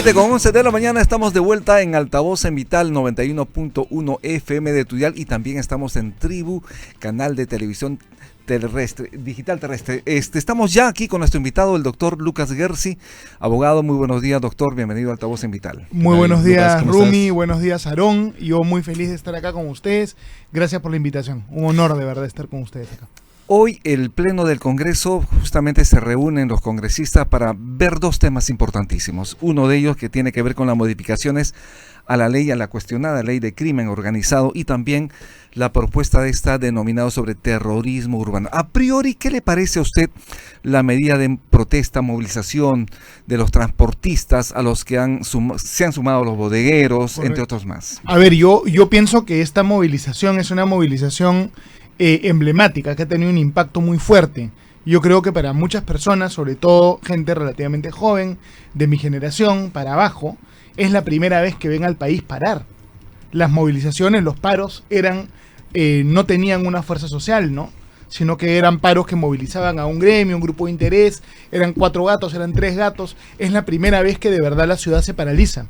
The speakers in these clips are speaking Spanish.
7:11 de la mañana, estamos de vuelta en Altavoz en Vital 91.1 FM de tu dial, y también estamos en Tribu, canal de televisión terrestre, digital terrestre. Estamos ya aquí con nuestro invitado, el doctor Lucas Gersi, abogado. Muy buenos días, doctor. Bienvenido a Altavoz en Vital. Muy buenos días, Lucas, Rumi. ¿estás? Buenos días, Aarón. Yo muy feliz de estar acá con ustedes. Gracias por la invitación. Un honor de verdad estar con ustedes acá. Hoy el Pleno del Congreso justamente se reúnen los congresistas para ver dos temas importantísimos. Uno de ellos que tiene que ver con las modificaciones a la cuestionada ley de crimen organizado, y también la propuesta de esta denominada sobre terrorismo urbano. A priori, ¿qué le parece a usted la medida de protesta, movilización de los transportistas a los que se han sumado los bodegueros, correcto, entre otros más? A ver, yo pienso que esta movilización es una movilización emblemática, que ha tenido un impacto muy fuerte. Yo creo que para muchas personas, sobre todo gente relativamente joven, de mi generación para abajo, es la primera vez que ven al país parar. Las movilizaciones, los paros no tenían una fuerza social, ¿no? Sino que eran paros que movilizaban a un gremio, un grupo de interés, eran 4 gatos, eran 3 gatos. Es la primera vez que de verdad la ciudad se paraliza.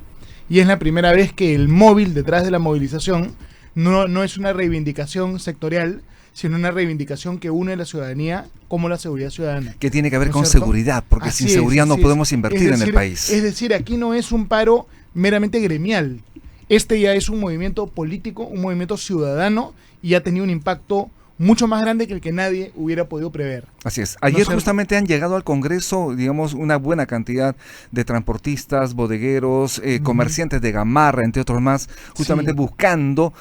Y es la primera vez que el móvil detrás de la movilización no es una reivindicación sectorial, sino una reivindicación que une a la ciudadanía como la seguridad ciudadana. Que tiene que ver, ¿no con cierto? Seguridad, porque sin seguridad no podemos invertir en el país. Es decir, aquí no es un paro meramente gremial. Este ya es un movimiento político, un movimiento ciudadano, y ha tenido un impacto mucho más grande que el que nadie hubiera podido prever. Así es. Ayer justamente han llegado al Congreso, digamos, una buena cantidad de transportistas, bodegueros, comerciantes de gamarra, entre otros más, justamente buscando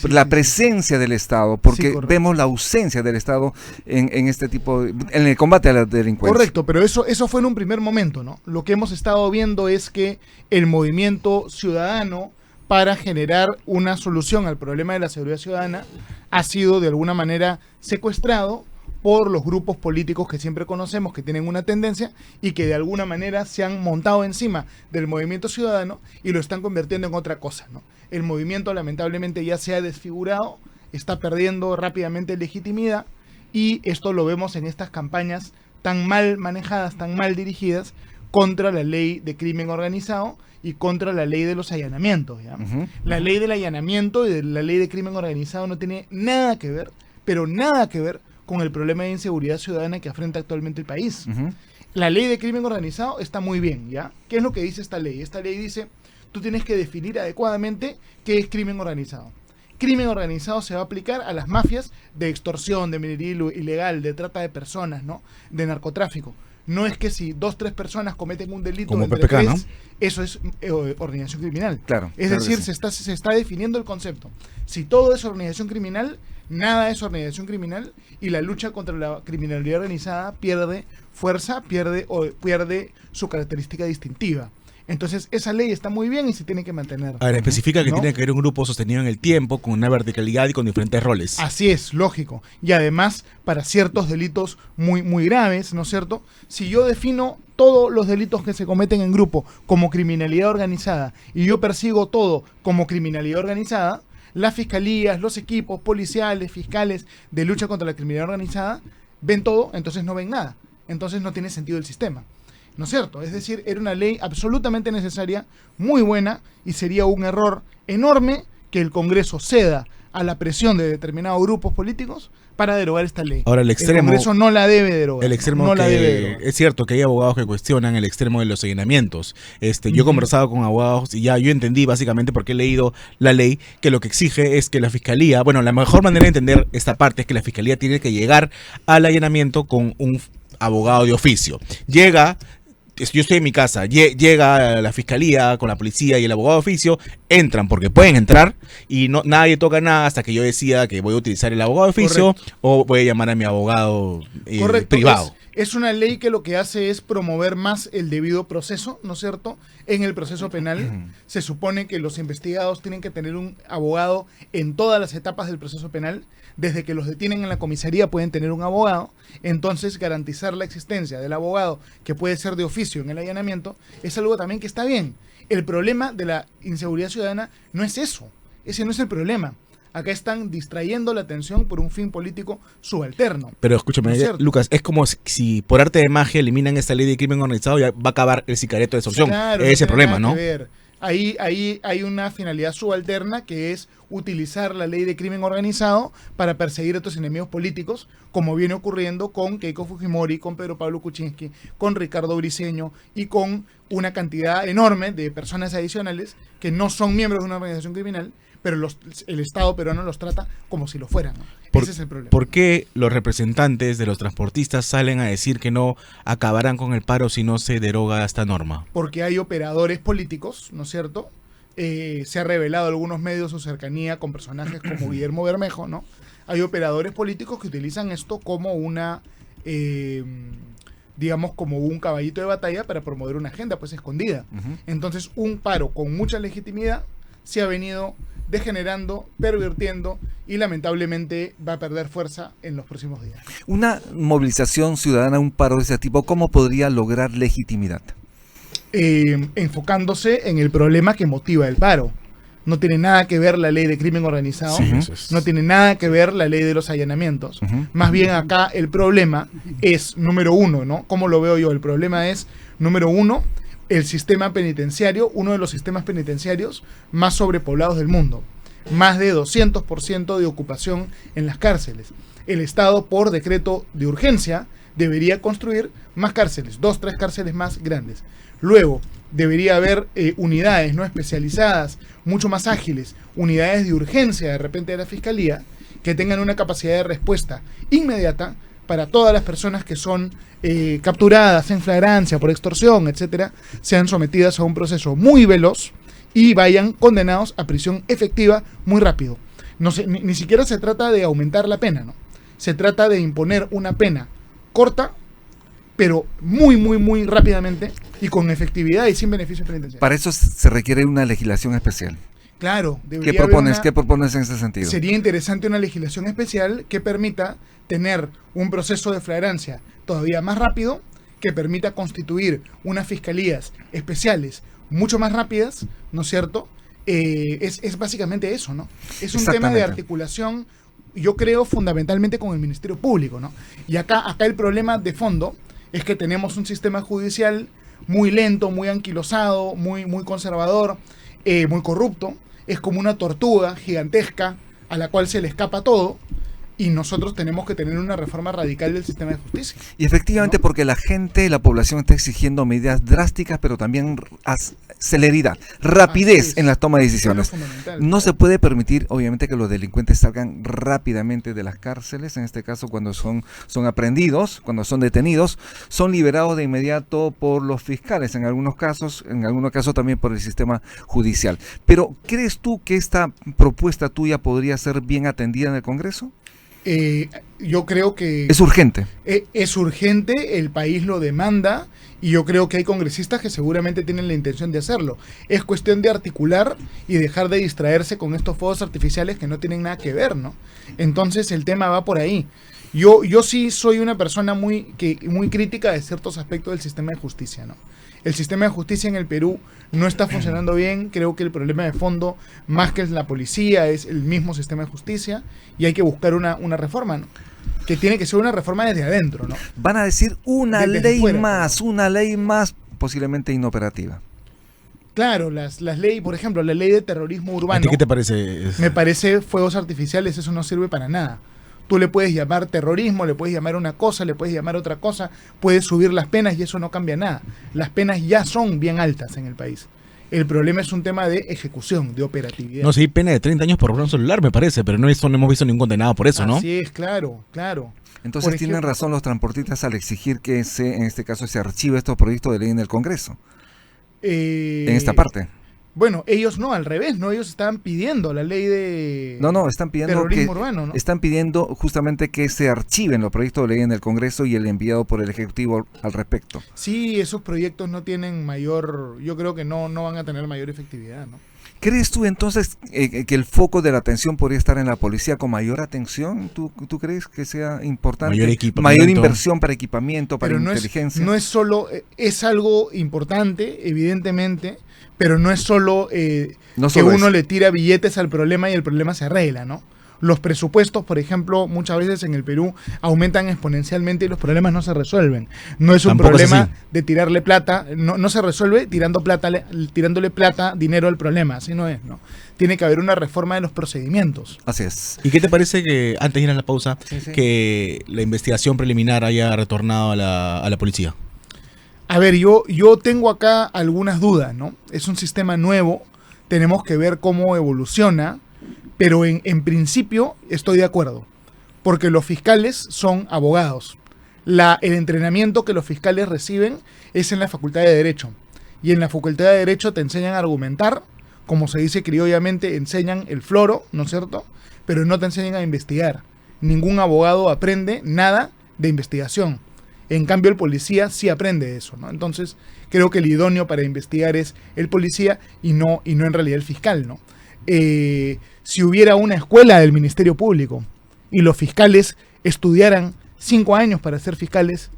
la presencia del Estado, porque vemos la ausencia del Estado en este tipo, en el combate a la delincuencia. Correcto, pero eso fue en un primer momento, ¿no? Lo que hemos estado viendo es que el movimiento ciudadano, para generar una solución al problema de la seguridad ciudadana, ha sido de alguna manera secuestrado por los grupos políticos que siempre conocemos, que tienen una tendencia y que de alguna manera se han montado encima del movimiento ciudadano y lo están convirtiendo en otra cosa, ¿no? El movimiento lamentablemente ya se ha desfigurado, está perdiendo rápidamente legitimidad, y esto lo vemos en estas campañas tan mal manejadas, tan mal dirigidas contra la ley de crimen organizado y contra la ley de los allanamientos, ¿ya? La ley del allanamiento y de la ley de crimen organizado no tiene nada que ver, pero nada que ver con el problema de inseguridad ciudadana que afronta actualmente el país. La ley de crimen organizado está muy bien, ¿ya? ¿Qué es lo que dice esta ley? Esta ley dice, tú tienes que definir adecuadamente qué es crimen organizado. Crimen organizado se va a aplicar a las mafias de extorsión, de minería ilegal, de trata de personas, ¿no? De narcotráfico. No es que si 2, 3 personas cometen un delito como entre PPK, 3, ¿no? Eso es organización criminal. Claro. Es decir, se está definiendo el concepto. Si todo es organización criminal, nada es organización criminal, y la lucha contra la criminalidad organizada pierde fuerza, pierde su característica distintiva. Entonces, esa ley está muy bien y se tiene que mantener. A ver, especifica que ¿no? tiene que haber un grupo sostenido en el tiempo, con una verticalidad y con diferentes roles. Así es, lógico. Y además, para ciertos delitos muy, muy graves, ¿no es cierto? Si yo defino todos los delitos que se cometen en grupo como criminalidad organizada y yo persigo todo como criminalidad organizada, las fiscalías, los equipos policiales, fiscales de lucha contra la criminalidad organizada ven todo, entonces no ven nada. Entonces no tiene sentido el sistema. ¿No es cierto? Es decir, era una ley absolutamente necesaria, muy buena, y sería un error enorme que el Congreso ceda a la presión de determinados grupos políticos para derogar esta ley. Ahora, el Congreso no la debe derogar. El extremo no que la debe derogar. Es cierto que hay abogados que cuestionan el extremo de los allanamientos. Yo he conversado con abogados y ya yo entendí básicamente, porque he leído la ley, que lo que exige es que la fiscalía, bueno, la mejor manera de entender esta parte es que la fiscalía tiene que llegar al allanamiento con un abogado de oficio. Yo estoy en mi casa, llega la fiscalía con la policía y el abogado de oficio, entran porque pueden entrar y nadie toca nada hasta que yo decida que voy a utilizar el abogado de oficio. Correcto. O voy a llamar a mi abogado privado. Es una ley que lo que hace es promover más el debido proceso, ¿no es cierto? En el proceso penal se supone que los investigados tienen que tener un abogado en todas las etapas del proceso penal. Desde que los detienen en la comisaría pueden tener un abogado. Entonces, garantizar la existencia del abogado, que puede ser de oficio en el allanamiento, es algo también que está bien. El problema de la inseguridad ciudadana no es eso. Ese no es el problema. Acá están distrayendo la atención por un fin político subalterno. Pero escúchame, ¿No es cierto? Lucas, es como si por arte de magia eliminan esta ley de crimen organizado, ya va a acabar el sicareto de extorsión. Claro, Ese es el no tiene problema, nada ¿no? que ver. Ahí hay una finalidad subalterna que es utilizar la ley de crimen organizado para perseguir a estos enemigos políticos, como viene ocurriendo con Keiko Fujimori, con Pedro Pablo Kuczynski, con Ricardo Briceño y con una cantidad enorme de personas adicionales que no son miembros de una organización criminal, pero el Estado peruano los trata como si lo fueran, ¿no? Ese es el problema. ¿Por qué los representantes de los transportistas salen a decir que no acabarán con el paro si no se deroga esta norma? Porque hay operadores políticos, ¿no es cierto? Se ha revelado algunos medios su cercanía con personajes como Guillermo Bermejo, ¿no? Hay operadores políticos que utilizan esto como una, digamos, como un caballito de batalla para promover una agenda, pues escondida. Entonces, un paro con mucha legitimidad se ha venido degenerando, pervirtiendo y lamentablemente va a perder fuerza en los próximos días. Una movilización ciudadana, un paro de ese tipo, ¿cómo podría lograr legitimidad? Enfocándose en el problema que motiva el paro. No tiene nada que ver la ley de crimen organizado, no tiene nada que ver la ley de los allanamientos. Más bien acá el problema es, número uno, ¿no? ¿Cómo lo veo yo? El problema es, número uno, el sistema penitenciario, uno de los sistemas penitenciarios más sobrepoblados del mundo. Más de 200% de ocupación en las cárceles. El Estado, por decreto de urgencia, debería construir más cárceles, 2, 3 cárceles más grandes. Luego, debería haber unidades no especializadas, mucho más ágiles, unidades de urgencia de repente de la Fiscalía, que tengan una capacidad de respuesta inmediata para todas las personas que son capturadas en flagrancia por extorsión, etcétera, sean sometidas a un proceso muy veloz y vayan condenados a prisión efectiva muy rápido. No se, ni siquiera se trata de aumentar la pena, ¿no? Se trata de imponer una pena corta, pero muy rápidamente y con efectividad y sin beneficios penitenciarios. Para eso se requiere una legislación especial. Claro, ¿Qué propones? ¿Qué propones en ese sentido? Sería interesante una legislación especial que permita tener un proceso de flagrancia todavía más rápido, que permita constituir unas fiscalías especiales mucho más rápidas, ¿no es cierto? Es básicamente eso, ¿no? Es un tema de articulación, yo creo, fundamentalmente con el Ministerio Público, ¿no? Y acá el problema de fondo es que tenemos un sistema judicial muy lento, muy anquilosado, muy conservador, muy corrupto. Es como una tortuga gigantesca a la cual se le escapa todo, y nosotros tenemos que tener una reforma radical del sistema de justicia. Y efectivamente, ¿no? Porque la población está exigiendo medidas drásticas, pero también celeridad, rapidez en la toma de decisiones. No se puede permitir, obviamente, que los delincuentes salgan rápidamente de las cárceles. En este caso, cuando son aprehendidos, cuando son detenidos, son liberados de inmediato por los fiscales, en algunos casos también por el sistema judicial. Pero, ¿crees tú que esta propuesta tuya podría ser bien atendida en el Congreso? Yo creo que... Es urgente. Es urgente, el país lo demanda, y yo creo que hay congresistas que seguramente tienen la intención de hacerlo. Es cuestión de articular y dejar de distraerse con estos fuegos artificiales que no tienen nada que ver, ¿no? Entonces el tema va por ahí. Yo sí soy una persona muy crítica de ciertos aspectos del sistema de justicia, ¿no? El sistema de justicia en el Perú no está funcionando bien. Creo que el problema de fondo, más que es la policía, es el mismo sistema de justicia, y hay que buscar una reforma, ¿no? Que tiene que ser una reforma desde adentro, ¿no? Van a decir una ley más, posiblemente inoperativa. Claro, las leyes, por ejemplo, la ley de terrorismo urbano. ¿A ti qué te parece? Me parece fuegos artificiales, eso no sirve para nada. Tú le puedes llamar terrorismo, le puedes llamar una cosa, le puedes llamar otra cosa, puedes subir las penas y eso no cambia nada. Las penas ya son bien altas en el país. El problema es un tema de ejecución, de operatividad. No sé, hay pena de 30 años por robar un celular, me parece, pero no hemos visto ningún condenado por eso, ¿no? Así es, claro. Entonces tienen razón los transportistas al exigir que en este caso se archive estos proyectos de ley en el Congreso. En esta parte. Bueno, ellos no, al revés, ¿no? Ellos estaban pidiendo la ley de están pidiendo terrorismo urbano, ¿no? Están pidiendo justamente que se archiven los proyectos de ley en el Congreso y el enviado por el Ejecutivo al respecto. Sí, esos proyectos no tienen yo creo que no van a tener mayor efectividad, ¿no? ¿Crees tú entonces que el foco de la atención podría estar en la policía con mayor atención? ¿Tú crees que sea importante? Mayor equipamiento. Mayor inversión para equipamiento, para Pero inteligencia. no es solo, es algo importante, evidentemente, pero no es solo No que solo uno eso. le tira billetes al problema y el problema se arregla, ¿no? Los presupuestos, por ejemplo, muchas veces en el Perú aumentan exponencialmente y los problemas no se resuelven. No es un Tampoco es problema así. de tirarle plata, no se resuelve tirándole plata, dinero al problema, así no es, ¿no? Tiene que haber una reforma de los procedimientos. Así es. ¿Y qué te parece que, antes de ir a la pausa, Sí, sí. que la investigación preliminar haya retornado a la policía? A ver, yo tengo acá algunas dudas, ¿no? Es un sistema nuevo, tenemos que ver cómo evoluciona, pero en principio estoy de acuerdo, porque los fiscales son abogados. El entrenamiento que los fiscales reciben es en la Facultad de Derecho, y en la Facultad de Derecho te enseñan a argumentar, como se dice criollamente, enseñan el floro, ¿no es cierto? Pero no te enseñan a investigar. Ningún abogado aprende nada de investigación. En cambio, el policía sí aprende eso, ¿no? Entonces, creo que el idóneo para investigar es el policía y no en realidad el fiscal, ¿no? Si hubiera una escuela del Ministerio Público y los fiscales estudiaran 5 años para ser fiscales,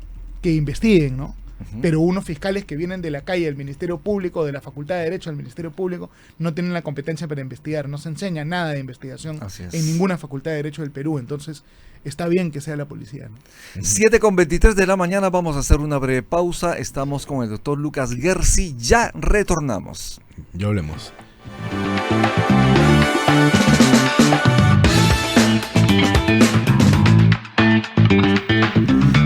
que investiguen, ¿no? Pero unos fiscales que vienen de la calle del Ministerio Público, de la Facultad de Derecho del Ministerio Público, no tienen la competencia para investigar, no se enseña nada de investigación Así es. en ninguna Facultad de Derecho del Perú, entonces está bien que sea la policía, ¿no? 7:23 de la mañana, vamos a hacer una breve pausa. Estamos con el doctor Lucas Gersi, ya retornamos. Ya hablemos.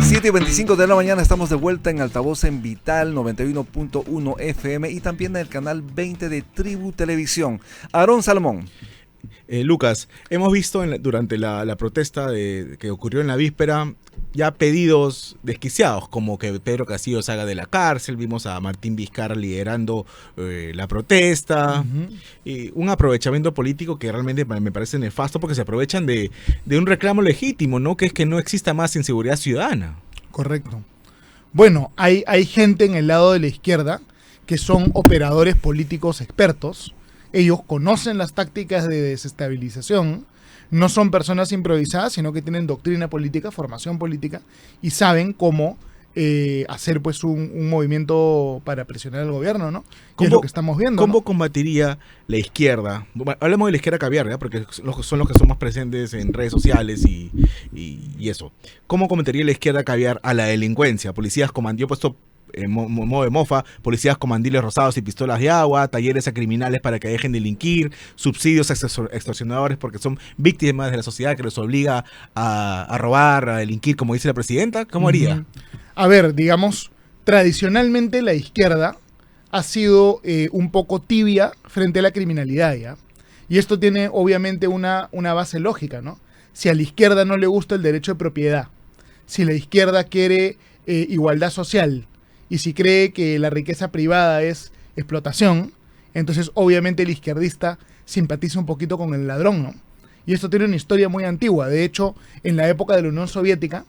7:25 de la mañana, estamos de vuelta en Altavoz en Vital 91.1 FM y también en el canal 20 de Tribu Televisión. Aarón Salomón. Lucas, hemos visto durante la protesta que ocurrió en la víspera ya pedidos desquiciados, como que Pedro Castillo salga de la cárcel, vimos a Martín Vizcarra liderando la protesta, y un aprovechamiento político que realmente me parece nefasto porque se aprovechan de un reclamo legítimo, ¿no? Que es que no exista más inseguridad ciudadana. Correcto. Bueno, hay gente en el lado de la izquierda que son operadores políticos expertos. Ellos conocen las tácticas de desestabilización, no son personas improvisadas, sino que tienen doctrina política, formación política, y saben cómo hacer pues un movimiento para presionar al gobierno, ¿no? Y es lo que estamos viendo, ¿Cómo ¿no? combatiría la izquierda? Bueno, hablemos de la izquierda caviar, ¿ya? Porque son los que son más presentes en redes sociales y eso. ¿Cómo combatiría la izquierda caviar a la delincuencia? Policías yo he puesto modo de mofa, policías con mandiles rosados y pistolas de agua, talleres a criminales para que dejen de delinquir, subsidios a extorsionadores porque son víctimas de la sociedad que los obliga a robar, a delinquir, como dice la presidenta. ¿Cómo haría? A ver, digamos, tradicionalmente la izquierda ha sido un poco tibia frente a la criminalidad, ¿ya? Y esto tiene obviamente una base lógica, ¿no? Si a la izquierda no le gusta el derecho de propiedad, si la izquierda quiere igualdad social, y si cree que la riqueza privada es explotación, entonces obviamente el izquierdista simpatiza un poquito con el ladrón, ¿no? Y esto tiene una historia muy antigua. De hecho, en la época de la Unión Soviética,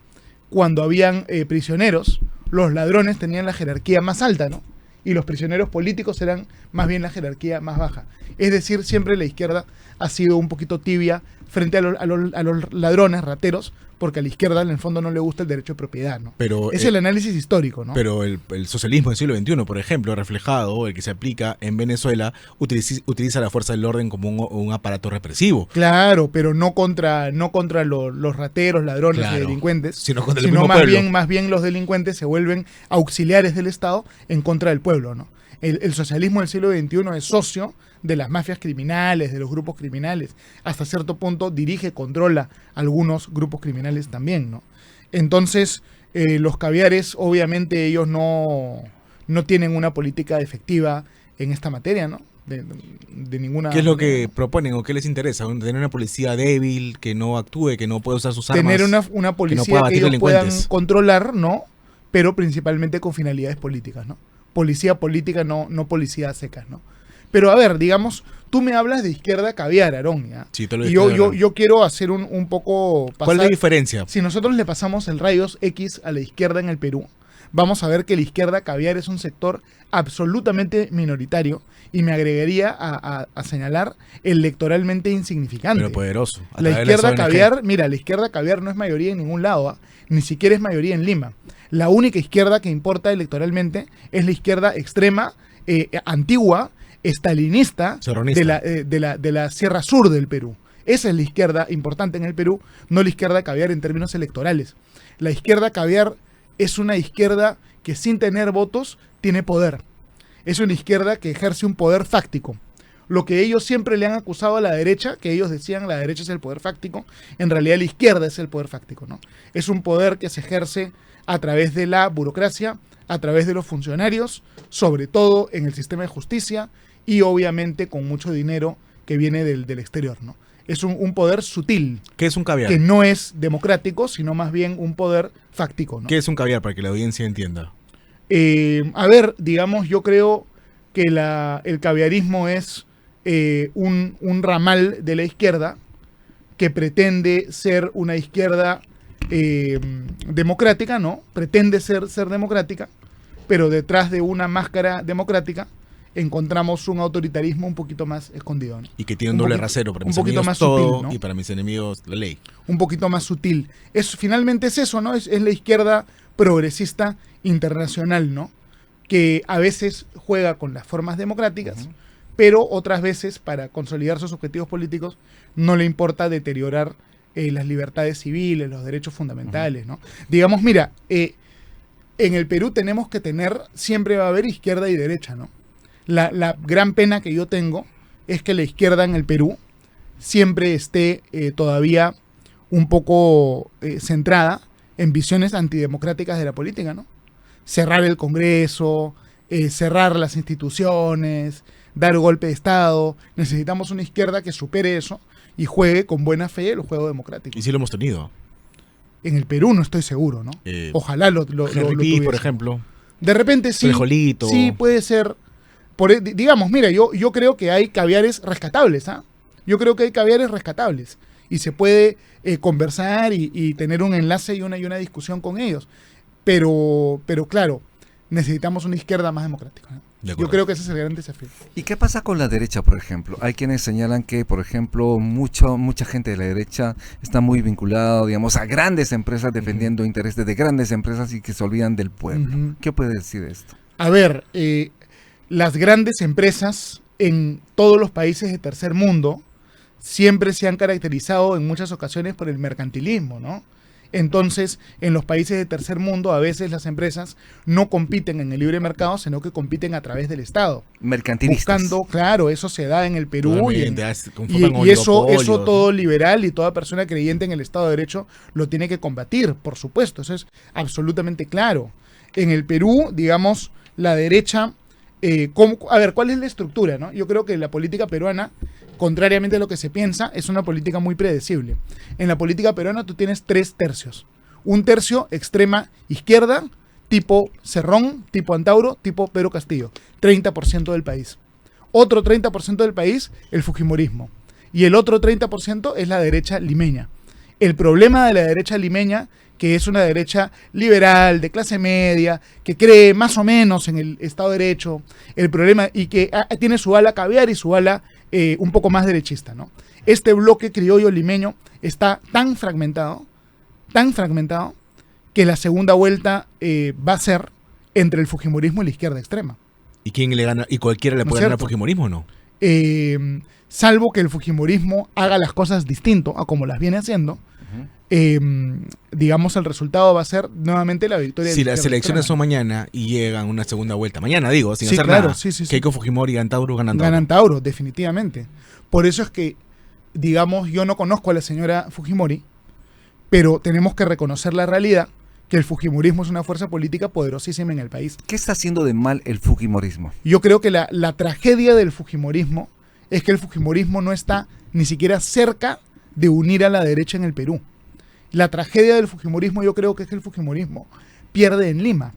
cuando habían prisioneros, los ladrones tenían la jerarquía más alta, ¿no? Y los prisioneros políticos eran más bien la jerarquía más baja. Es decir, siempre la izquierda ha sido un poquito tibia frente a los ladrones, rateros, porque a la izquierda en el fondo no le gusta el derecho de propiedad, ¿no? Pero, es el análisis histórico, ¿no? Pero el socialismo del siglo XXI, por ejemplo, reflejado, el que se aplica en Venezuela, utiliza la fuerza del orden como un aparato represivo. Claro, pero no contra los rateros, ladrones y Claro, delincuentes, sino contra el mismo pueblo. más bien los delincuentes se vuelven auxiliares del Estado en contra del pueblo, ¿no? El socialismo del siglo XXI es socio de las mafias criminales, de los grupos criminales. Hasta cierto punto dirige, controla algunos grupos criminales también, ¿no? Entonces, los caviares, obviamente, ellos no tienen una política efectiva en esta materia, ¿no? De ninguna ¿Qué es lo manera, que ¿no? proponen o qué les interesa? ¿Tener una policía débil, que no actúe, que no pueda usar sus armas? Tener una que no policía pueda que batir ellos puedan delincuentes. controlar, ¿no? Pero principalmente con finalidades políticas, ¿no? Policía política, no policía a secas, ¿no? Pero a ver, digamos, tú me hablas de izquierda caviar, Aarón, ¿ya? Sí, te lo Y dije, yo quiero hacer un poco ¿Cuál es la diferencia? Si nosotros le pasamos el rayos X a la izquierda en el Perú, vamos a ver que la izquierda caviar es un sector absolutamente minoritario y me agregaría a señalar electoralmente insignificante. Pero poderoso. La izquierda caviar, mira, la izquierda caviar no es mayoría en ningún lado, ni siquiera es mayoría en Lima. La única izquierda que importa electoralmente es la izquierda extrema, antigua, estalinista de la Sierra Sur del Perú. Esa es la izquierda importante en el Perú, no la izquierda caviar en términos electorales. La izquierda caviar es una izquierda que sin tener votos tiene poder. Es una izquierda que ejerce un poder fáctico. Lo que ellos siempre le han acusado a la derecha, que ellos decían la derecha es el poder fáctico, en realidad la izquierda es el poder fáctico, ¿no? Es un poder que se ejerce a través de la burocracia, a través de los funcionarios, sobre todo en el sistema de justicia y obviamente con mucho dinero que viene del exterior, ¿no? Es un poder sutil. ¿Qué es un caviar? Que no es democrático, sino más bien un poder fáctico, ¿no? ¿Qué es un caviar para que la audiencia entienda? A ver, digamos, yo creo que el caviarismo es un ramal de la izquierda que pretende ser una izquierda democrática, ¿no? Pretende ser democrática, pero detrás de una máscara democrática encontramos un autoritarismo un poquito más escondido, ¿no? Y que tiene un doble rasero. Para mis poquito amigos más todo, sutil, ¿no? y para mis enemigos la ley. Un poquito más sutil. Finalmente es eso, ¿no? Es la izquierda progresista internacional, ¿no? Que a veces juega con las formas democráticas, pero otras veces, para consolidar sus objetivos políticos, no le importa deteriorar las libertades civiles, los derechos fundamentales, ¿no? Digamos, mira, en el Perú tenemos que siempre va a haber izquierda y derecha, ¿no? La gran pena que yo tengo es que la izquierda en el Perú siempre esté todavía un poco centrada en visiones antidemocráticas de la política, ¿no? Cerrar el Congreso, cerrar las instituciones, dar golpe de Estado. Necesitamos una izquierda que supere eso y juegue con buena fe el juego democrático. Y sí lo hemos tenido. En el Perú no estoy seguro, ¿no? Ojalá lo tuviese, por ejemplo. De repente sí. Frijolito. Sí, puede ser. Digamos, mira, yo creo que hay caviares rescatables, ¿ah? Yo creo que hay caviares rescatables. Y se puede conversar y tener un enlace y una discusión con ellos. Pero claro, necesitamos una izquierda más democrática, ¿no? Yo creo que ese es el gran desafío. ¿Y qué pasa con la derecha, por ejemplo? Hay quienes señalan que, por ejemplo, mucha gente de la derecha está muy vinculada, digamos, a grandes empresas defendiendo intereses de grandes empresas y que se olvidan del pueblo. ¿Qué puede decir esto? A ver, las grandes empresas en todos los países de tercer mundo siempre se han caracterizado en muchas ocasiones por el mercantilismo, ¿no? Entonces, en los países de tercer mundo, a veces las empresas no compiten en el libre mercado, sino que compiten a través del Estado. Mercantilistas. Buscando, claro, eso se da en el Perú y eso todo liberal y toda persona creyente en el Estado de Derecho lo tiene que combatir, por supuesto, eso es absolutamente claro. En el Perú, digamos, la derecha... a ver, ¿cuál es la estructura, no? Yo creo que la política peruana, contrariamente a lo que se piensa, es una política muy predecible. En la política peruana tú tienes 3 tercios. Un tercio extrema izquierda, tipo Cerrón, tipo Antauro, tipo Pedro Castillo. 30% del país. Otro 30% del país, el fujimorismo. Y el otro 30% es la derecha limeña. El problema de la derecha limeña, que es una derecha liberal, de clase media, que cree más o menos en el Estado de Derecho, el problema, y que tiene su ala caviar y su ala un poco más derechista, ¿no? Este bloque criollo limeño está tan fragmentado, que la segunda vuelta va a ser entre el fujimorismo y la izquierda extrema. ¿Y quién le gana? ¿Y cualquiera le puede ganar al fujimorismo o no? Salvo que el fujimorismo haga las cosas distinto a como las viene haciendo, digamos, el resultado va a ser nuevamente la victoria. Si las elecciones son mañana y llegan una segunda vuelta, mañana digo, sin hacer claro, nada, sí. Keiko Fujimori y Antauro ganan Tauro. Ganan Tauro, definitivamente. Por eso es que, digamos, yo no conozco a la señora Fujimori, pero tenemos que reconocer la realidad que el fujimorismo es una fuerza política poderosísima en el país. ¿Qué está haciendo de mal el fujimorismo? Yo creo que la tragedia del fujimorismo es que el fujimorismo no está ni siquiera cerca de unir a la derecha en el Perú. La tragedia del fujimorismo yo creo que es que el fujimorismo pierde en Lima.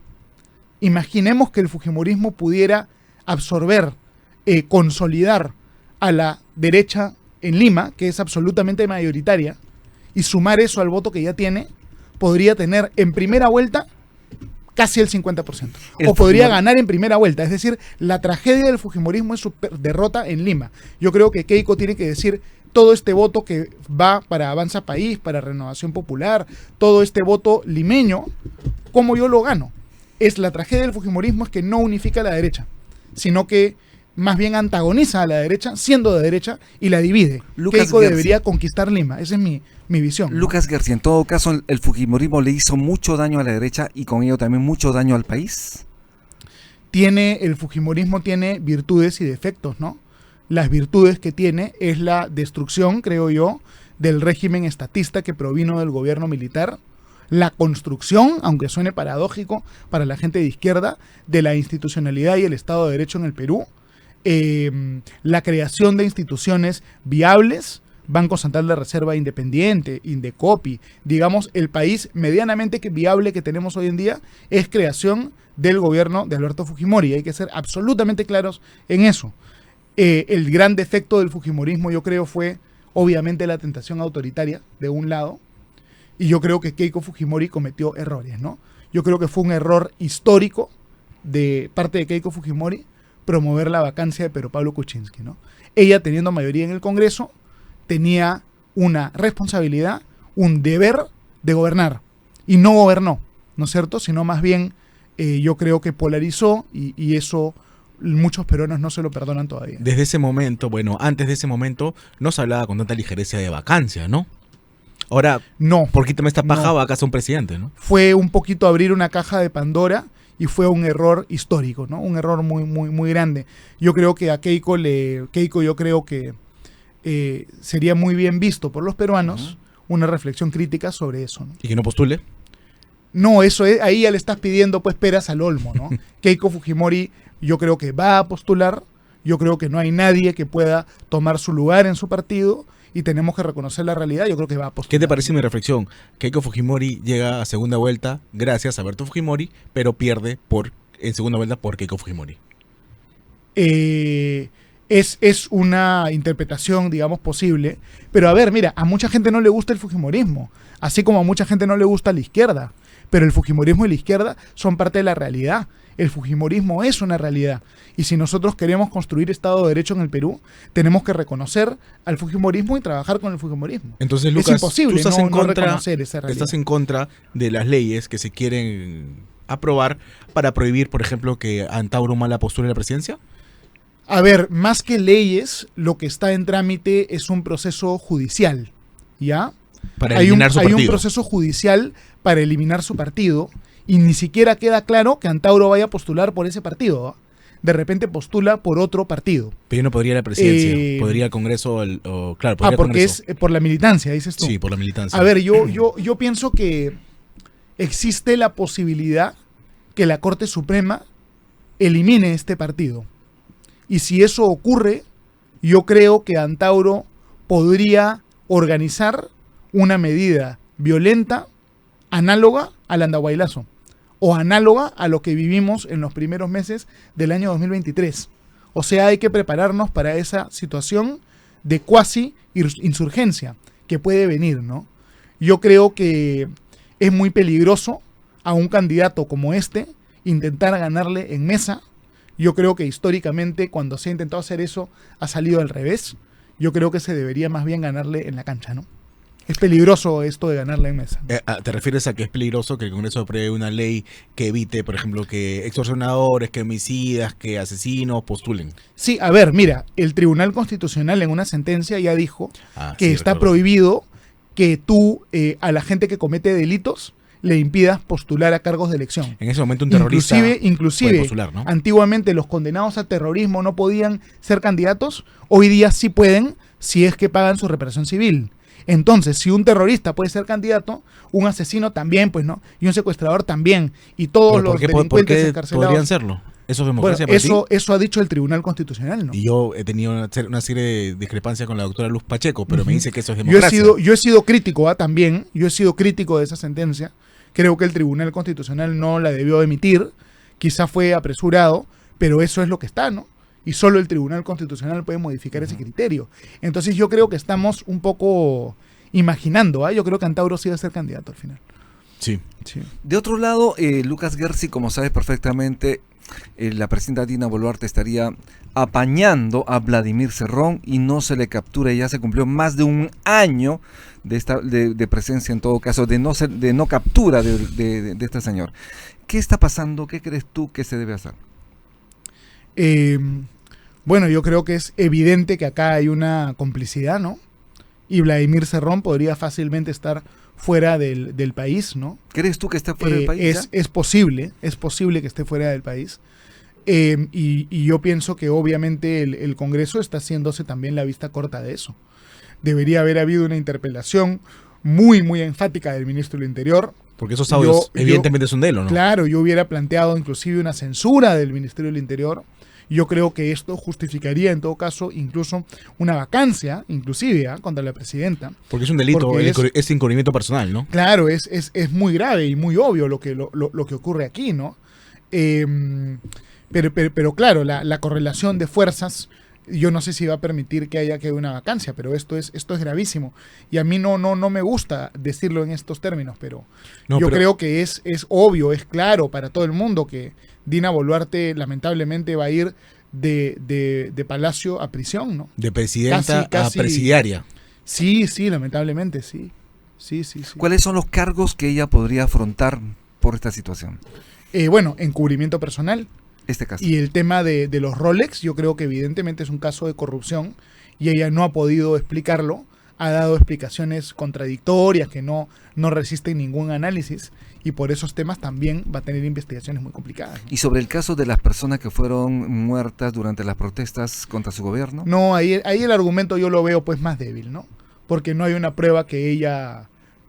Imaginemos que el fujimorismo pudiera absorber, consolidar a la derecha en Lima, que es absolutamente mayoritaria, y sumar eso al voto que ya tiene, podría tener en primera vuelta casi el 50%. El O podría Fujimori- ganar en primera vuelta. Es decir, la tragedia del fujimorismo es su derrota en Lima. Yo creo que Keiko tiene que decir todo este voto que va para Avanza País, para Renovación Popular, todo este voto limeño, ¿cómo yo lo gano? La tragedia del fujimorismo es que no unifica a la derecha, sino que más bien antagoniza a la derecha, siendo de derecha, y la divide. Lucas Keiko García. debería conquistar Lima. Esa es mi visión. ¿No? Lucas García, en todo caso, el fujimorismo le hizo mucho daño a la derecha y con ello también mucho daño al país. El fujimorismo tiene virtudes y defectos, ¿no? Las virtudes que tiene es la destrucción, creo yo, del régimen estatista que provino del gobierno militar, la construcción, aunque suene paradójico para la gente de izquierda, de la institucionalidad y el Estado de Derecho en el Perú, la creación de instituciones viables, Banco Central de Reserva Independiente, Indecopi, digamos, el país medianamente viable que tenemos hoy en día es creación del gobierno de Alberto Fujimori. Hay que ser absolutamente claros en eso. El gran defecto del fujimorismo, yo creo, fue obviamente la tentación autoritaria, de un lado, y yo creo que Keiko Fujimori cometió errores, ¿no? Yo creo que fue un error histórico de parte de Keiko Fujimori promover la vacancia de Pedro Pablo Kuczynski, ¿no? Ella, teniendo mayoría en el Congreso, tenía una responsabilidad, un deber de gobernar, y no gobernó, ¿no es cierto? Sino más bien, yo creo que polarizó, y eso muchos peruanos no se lo perdonan todavía. Desde ese momento, bueno, antes de ese momento, no se hablaba con tanta ligereza de vacancia, ¿no? Ahora, No, por quítame esta paja, No. va a casa un presidente, ¿no? fue un poquito abrir una caja de Pandora y fue un error histórico, ¿no? Un error muy, muy, muy grande. Yo creo que a Keiko yo creo que sería muy bien visto por los peruanos una reflexión crítica sobre eso, ¿no? Y que no postule. No, eso es, ahí ya le estás pidiendo pues peras al olmo, ¿no? Keiko Fujimori yo creo que va a postular, yo creo que no hay nadie que pueda tomar su lugar en su partido y tenemos que reconocer la realidad, yo creo que va a postular. ¿Qué te parece mi reflexión? Keiko Fujimori llega a segunda vuelta gracias a Alberto Fujimori, pero pierde en segunda vuelta por Keiko Fujimori. Es una interpretación, digamos, posible. Pero a ver, mira, a mucha gente no le gusta el fujimorismo, así como a mucha gente no le gusta la izquierda. Pero el fujimorismo y la izquierda son parte de la realidad. El fujimorismo es una realidad. Y si nosotros queremos construir Estado de Derecho en el Perú, tenemos que reconocer al fujimorismo y trabajar con el fujimorismo. Entonces, Lucas, es imposible tú estás no en contra, reconocer esa realidad. estás en contra de las leyes que se quieren aprobar para prohibir, por ejemplo, que Antauro Humala postule a la presidencia. A ver, más que leyes, lo que está en trámite es un proceso judicial, ¿ya? Para eliminar su hay un partido. proceso judicial para eliminar su partido y ni siquiera queda claro que Antauro vaya a postular por ese partido, ¿ah? De repente postula por otro partido. Pero yo no podría ir a la presidencia, podría ir al Congreso, claro, podría al Porque Congreso. es por la militancia, dices tú. Sí, por la militancia. A ver, yo pienso que existe la posibilidad que la Corte Suprema elimine este partido. Y si eso ocurre, yo creo que Antauro podría organizar una medida violenta análoga al andahuaylazo o análoga a lo que vivimos en los primeros meses del año 2023. O sea, hay que prepararnos para esa situación de cuasi insurgencia que puede venir, ¿no? Yo creo que es muy peligroso a un candidato como este intentar ganarle en mesa. Yo creo que históricamente cuando se ha intentado hacer eso ha salido al revés. Yo creo que se debería más bien ganarle en la cancha, ¿no? Es peligroso esto de ganarle en mesa. ¿Te refieres a que es peligroso que el Congreso apruebe una ley que evite, por ejemplo, que extorsionadores, que homicidas, que asesinos postulen? Sí, a ver, mira, el Tribunal Constitucional en una sentencia ya dijo que sí, está recuerdo. prohibido que tú a la gente que comete delitos le impidas postular a cargos de elección. En ese momento un terrorista Inclusive, puede postular, ¿no? antiguamente los condenados a terrorismo no podían ser candidatos, hoy día sí pueden si es que pagan su reparación civil. Entonces, si un terrorista puede ser candidato, un asesino también, pues, ¿no? Y un secuestrador también. Y todos ¿Pero los por qué delincuentes encarcelados. podrían serlo? ¿Eso es Bueno, democracia para ti? eso ha dicho el Tribunal Constitucional, ¿no? Y yo he tenido una serie de discrepancias con la doctora Luz Pacheco, pero me dice que eso es Yo democracia. he sido crítico, también. Yo he sido crítico de esa sentencia. Creo que el Tribunal Constitucional no la debió emitir. Quizá fue apresurado, pero eso es lo que está, ¿no? Y solo el Tribunal Constitucional puede modificar ese criterio. Entonces yo creo que estamos un poco imaginando, yo creo que Antauro sí va a ser candidato al final. Sí. Sí. De otro lado, Lucas Gersi, como sabes perfectamente, la presidenta Dina Boluarte estaría apañando a Vladimir Cerrón y no se le captura. Ya se cumplió más de un año de presencia, en todo caso, de no captura de este señor. ¿Qué está pasando? ¿Qué crees tú que se debe hacer? Bueno, yo creo que es evidente que acá hay una complicidad, ¿no? Y Vladimir Cerrón podría fácilmente estar fuera del país, ¿no? ¿Crees tú que está fuera del país? Es posible que esté fuera del país. Y yo pienso que obviamente el Congreso está haciéndose también la vista corta de eso. Debería haber habido una interpelación muy, muy enfática del ministro del Interior. Porque esos audios evidentemente son de él, ¿o no? Claro, yo hubiera planteado inclusive una censura del Ministerio del Interior. Yo creo que esto justificaría en todo caso incluso una vacancia, inclusive, contra la presidenta. Porque es un delito, es encubrimiento personal, ¿no? Claro, es muy grave y muy obvio lo que ocurre aquí, ¿no? Pero claro, la correlación de fuerzas, yo no sé si va a permitir que haya una vacancia, pero esto es gravísimo. Y a mí no me gusta decirlo en estos términos, pero yo creo que es obvio, es claro para todo el mundo que Dina Boluarte lamentablemente va a ir de palacio a prisión, ¿no? De presidenta casi a presidiaria. Sí, lamentablemente, sí. Sí. ¿Cuáles son los cargos que ella podría afrontar por esta situación? Bueno, encubrimiento personal. Este caso. Y el tema de los Rolex, yo creo que evidentemente es un caso de corrupción y ella no ha podido explicarlo, ha dado explicaciones contradictorias que no resisten ningún análisis y por esos temas también va a tener investigaciones muy complicadas, ¿no? ¿Y sobre el caso de las personas que fueron muertas durante las protestas contra su gobierno? No, ahí el argumento yo lo veo pues más débil, ¿no? Porque no hay una prueba que ella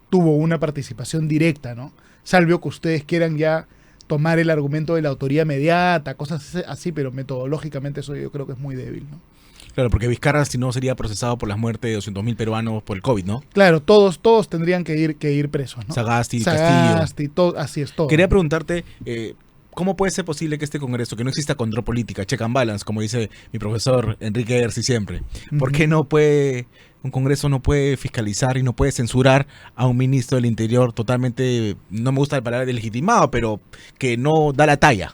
tuvo una participación directa, ¿no? Salvo que ustedes quieran ya tomar el argumento de la autoría inmediata, cosas así, pero metodológicamente eso yo creo que es muy débil, ¿no? Claro, porque Vizcarra si no sería procesado por las muertes de 200.000 peruanos por el COVID, ¿no? Claro, todos tendrían que ir presos, ¿no? Sagasti, Castillo. Así es todo. Quería preguntarte, ¿cómo puede ser posible que este Congreso, que no exista control política, check and balance, como dice mi profesor Enrique Gersi siempre, ¿por qué un Congreso no puede fiscalizar y no puede censurar a un ministro del Interior totalmente, no me gusta la palabra delegitimado, pero que no da la talla?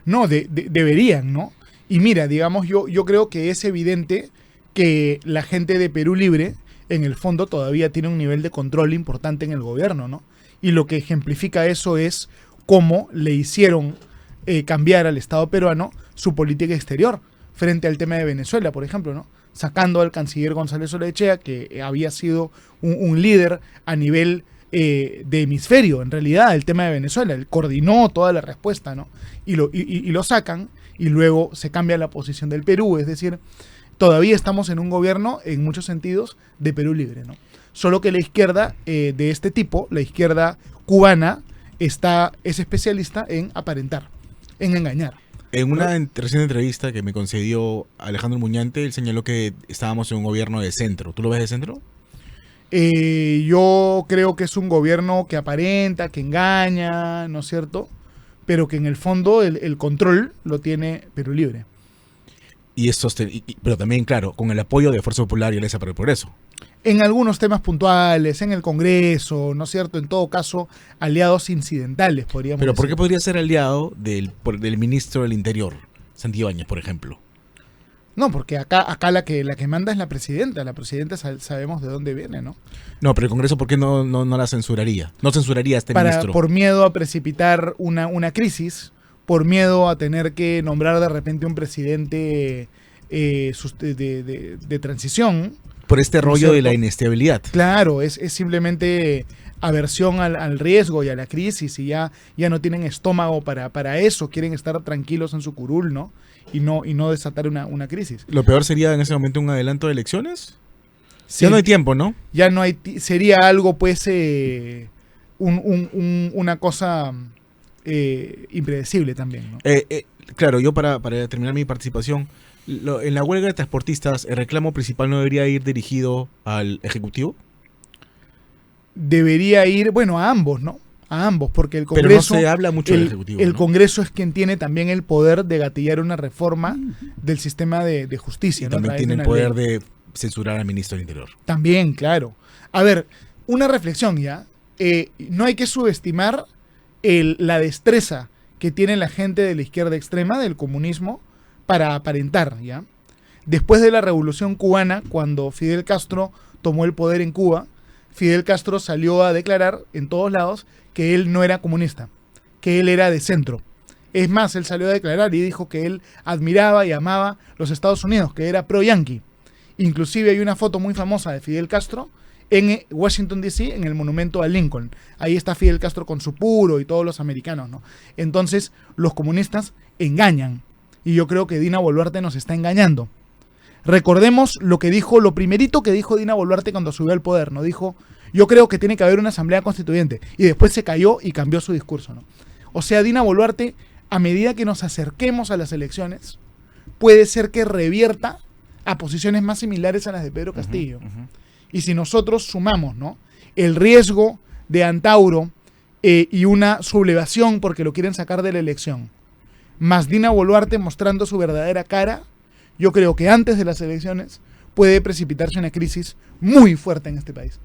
No, deberían, ¿no? Y mira, digamos, yo creo que es evidente que la gente de Perú Libre, en el fondo, todavía tiene un nivel de control importante en el gobierno, ¿no? Y lo que ejemplifica eso es cómo le hicieron cambiar al Estado peruano su política exterior frente al tema de Venezuela, por ejemplo, ¿no? Sacando al canciller González Olaechea, que había sido un líder a nivel de hemisferio, en realidad, el tema de Venezuela. Él coordinó toda la respuesta, ¿no? Y lo sacan, y luego se cambia la posición del Perú, es decir, todavía estamos en un gobierno, en muchos sentidos, de Perú Libre, ¿no? Solo que la izquierda de este tipo, la izquierda cubana, es especialista en aparentar, en engañar. En una reciente entrevista que me concedió Alejandro Muñante, él señaló que estábamos en un gobierno de centro. ¿Tú lo ves de centro? Yo creo que es un gobierno que aparenta, que engaña, ¿no es cierto? Pero que en el fondo el control lo tiene Perú Libre. Pero también, claro, con el apoyo de Fuerza Popular y Alianza para el Progreso. En algunos temas puntuales, en el Congreso, ¿no es cierto? En todo caso, aliados incidentales, podríamos Pero decir. ¿por qué podría ser aliado del ministro del Interior, Santibáñez, por ejemplo? No, porque acá la que manda es la presidenta. La presidenta sabemos de dónde viene, ¿no? No, pero el Congreso, ¿por qué no la censuraría? No censuraría a este ministro. Por miedo a precipitar una crisis, por miedo a tener que nombrar de repente un presidente de transición. Por este rollo de la inestabilidad. Claro, es simplemente aversión al riesgo y a la crisis, y ya no tienen estómago para eso, quieren estar tranquilos en su curul, ¿no? Y no desatar una crisis. Lo peor sería en ese momento un adelanto de elecciones. Sí, ya no hay tiempo, ¿no? Ya no hay sería algo pues una cosa impredecible también, ¿no? Claro, yo para terminar mi participación, en la huelga de transportistas, ¿el reclamo principal no debería ir dirigido al Ejecutivo? Debería ir, bueno, a ambos, ¿no? A ambos, porque el Congreso... Pero no se habla mucho del Ejecutivo, El ¿no? Congreso es quien tiene también el poder de gatillar una reforma del sistema de justicia, Y ¿no? también tiene el poder de censurar al ministro del Interior. También, claro. A ver, una reflexión ya. no hay que subestimar la destreza que tiene la gente de la izquierda extrema, del comunismo, para aparentar, ¿ya? Después de la Revolución Cubana, cuando Fidel Castro tomó el poder en Cuba, Fidel Castro salió a declarar en todos lados que él no era comunista, que él era de centro. Es más, él salió a declarar y dijo que él admiraba y amaba los Estados Unidos, que era pro-yanqui. Inclusive hay una foto muy famosa de Fidel Castro en Washington, D.C., en el monumento a Lincoln. Ahí está Fidel Castro con su puro y todos los americanos, ¿no? Entonces, los comunistas engañan. Y yo creo que Dina Boluarte nos está engañando. Recordemos lo que dijo, lo primerito que dijo Dina Boluarte cuando subió al poder, ¿no? Dijo, yo creo que tiene que haber una asamblea constituyente. Y después se cayó y cambió su discurso, ¿no? O sea, Dina Boluarte, a medida que nos acerquemos a las elecciones, puede ser que revierta a posiciones más similares a las de Pedro Castillo. Y si nosotros sumamos, ¿no?, el riesgo de Antauro y una sublevación porque lo quieren sacar de la elección, más Dina Boluarte mostrando su verdadera cara, yo creo que antes de las elecciones puede precipitarse una crisis muy fuerte en este país.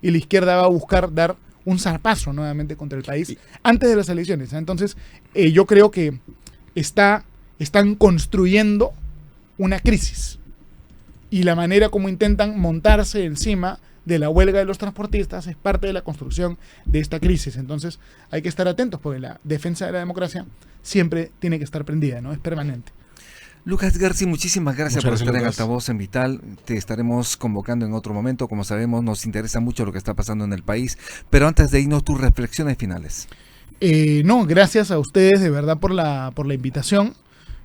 Y la izquierda va a buscar dar un zarpazo nuevamente contra el país antes de las elecciones. Entonces, yo creo que están construyendo una crisis. Y la manera como intentan montarse encima de la huelga de los transportistas es parte de la construcción de esta crisis. Entonces hay que estar atentos porque la defensa de la democracia siempre tiene que estar prendida, ¿no? Es permanente. Lucas García, muchísimas gracias por estar en Lucas. Altavoz en Vital. Te estaremos convocando en otro momento. Como sabemos, nos interesa mucho lo que está pasando en el país. Pero antes de irnos, tus reflexiones finales. No, gracias a ustedes de verdad por la invitación.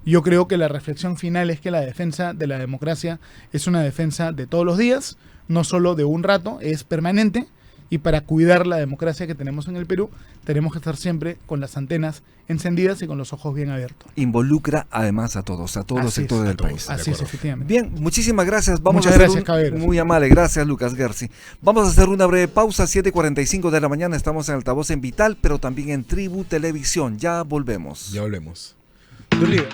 Yo creo que la reflexión final es que la defensa de la democracia es una defensa de todos los días, no solo de un rato, es permanente. Y para cuidar la democracia que tenemos en el Perú, tenemos que estar siempre con las antenas encendidas y con los ojos bien abiertos. Involucra además a todos los sectores del país. Así es, efectivamente. Bien, muchísimas gracias. Muchas gracias, caballeros. Muy amable, gracias Lucas García. Vamos a hacer una breve pausa, 7:45 de la mañana. Estamos en Altavoz en Vital, pero también en Tribu Televisión. Ya volvemos. Ya volvemos. Tu líder.